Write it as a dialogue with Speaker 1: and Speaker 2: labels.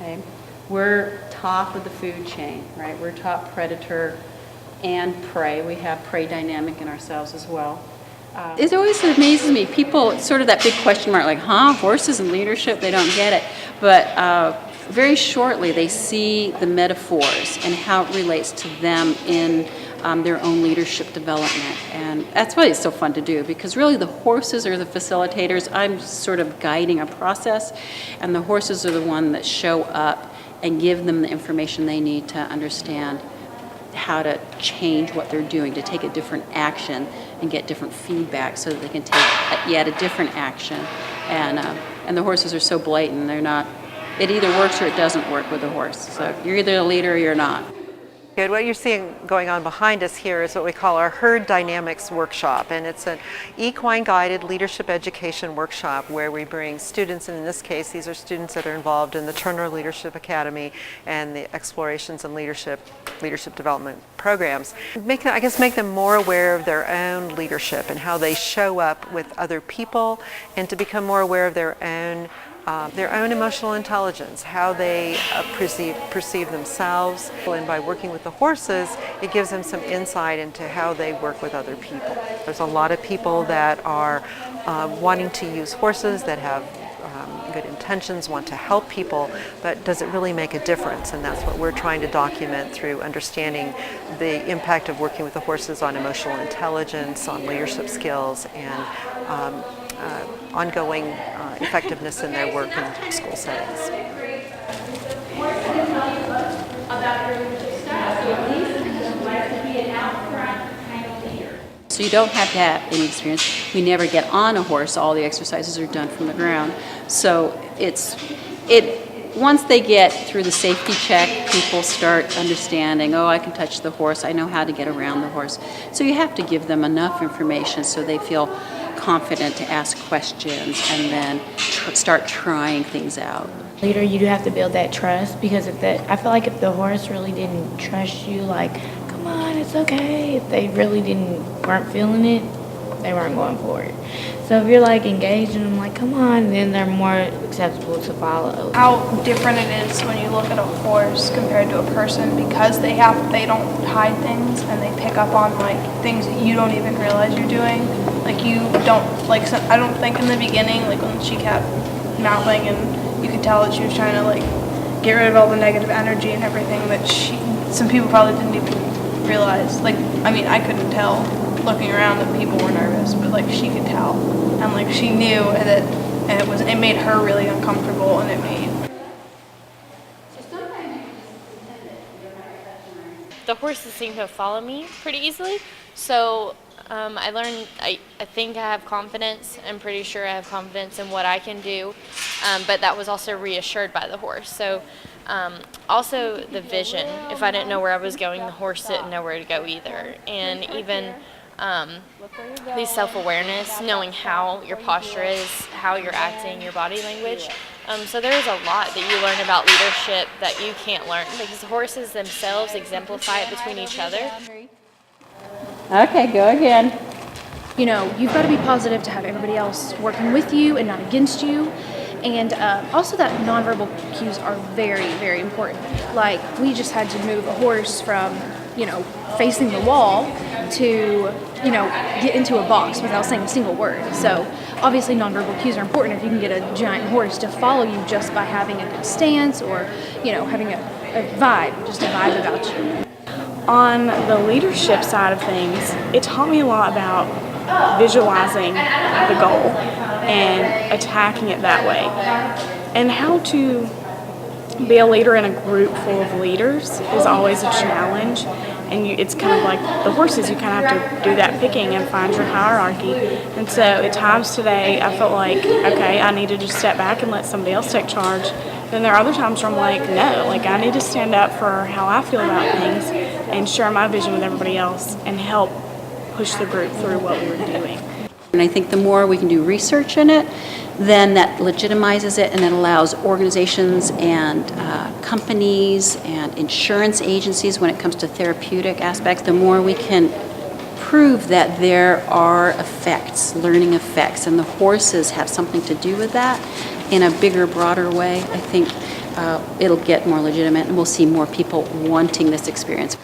Speaker 1: Okay? We're top of the food chain, right? We're top predator and prey. We have prey dynamic in ourselves as well. It always amazes me. People, it's sort of that big question mark, like, horses and leadership, they don't get it. But very shortly, they see the metaphors and how it relates to them in their own leadership development. And that's why it's so fun to do, because really the horses are the facilitators. I'm sort of guiding a process, and the horses are the one that show up and give them the information they need to understand how to change what they're doing, to take a different action and get different feedback so that they can take yet a different action. And the horses are so blatant. They're not, it either works or it doesn't work with the horse. So you're either a leader or you're not.
Speaker 2: Good. What you're seeing going on behind us here is what we call our herd dynamics workshop, and it's an equine guided leadership education workshop where we bring students, and in this case these are students that are involved in the Turner Leadership Academy and the Explorations and Leadership Development programs. Make them more aware of their own leadership and how they show up with other people, and to become more aware of their own emotional intelligence, how they perceive themselves. And by working with the horses, it gives them some insight into how they work with other people. There's a lot of people that are wanting to use horses, that have good intentions, want to help people, but does it really make a difference? And that's what we're trying to document through understanding the impact of working with the horses on emotional intelligence, on leadership skills, and ongoing effectiveness in their work in school settings.
Speaker 1: So you don't have to have any experience. We never get on a horse. All the exercises are done from the ground. So once they get through the safety check, people start understanding, I can touch the horse, I know how to get around the horse. So you have to give them enough information so they feel confident to ask questions and then start trying things out.
Speaker 3: Leader, you do have to build that trust, because I feel like if the horse really didn't trust you, like, come on, it's okay, if they really weren't feeling it, they weren't going for it. So if you're like engaging them, like, come on, then they're more acceptable to follow.
Speaker 4: How different it is when you look at a horse compared to a person, because they don't hide things, and they pick up on like things that you don't even realize you're doing. Like I don't think in the beginning, like when she kept mouthing and you could tell that she was trying to like get rid of all the negative energy and everything, that some people probably didn't even realize. Like, I mean, I couldn't tell looking around that people were nervous, but like she could tell, and like she knew that, and it made her really uncomfortable, and it made.
Speaker 5: The horses seem to follow me pretty easily, so I learned, I think I have confidence. I'm pretty sure I have confidence in what I can do, but that was also reassured by the horse. So also the vision. If I didn't know where I was going, the horse didn't know where to go either. And even the self-awareness, knowing how your posture is, how you're acting, your body language. So there is a lot that you learn about leadership that you can't learn, because the horses themselves exemplify it between each other.
Speaker 1: Okay, go again.
Speaker 6: You know, you've got to be positive to have everybody else working with you and not against you. And also that nonverbal cues are very, very important. Like, we just had to move a horse from, facing the wall to, get into a box without saying a single word. So obviously nonverbal cues are important if you can get a giant horse to follow you just by having a good stance or, having a vibe, just a vibe about you.
Speaker 7: On the leadership side of things, it taught me a lot about visualizing the goal and attacking it that way, and how to be a leader in a group full of leaders is always a challenge. And it's kind of like the horses, you kind of have to do that picking and find your hierarchy. And so at times today I felt like, okay, I need to just step back and let somebody else take charge. Then there are other times where I'm like, no, like I need to stand up for how I feel about things and share my vision with everybody else and help push the group through what we're doing.
Speaker 1: And I think the more we can do research in it, then that legitimizes it, and it allows organizations and companies and insurance agencies, when it comes to therapeutic aspects, the more we can prove that there are effects, learning effects, and the horses have something to do with that in a bigger, broader way. I think it'll get more legitimate and we'll see more people wanting this experience.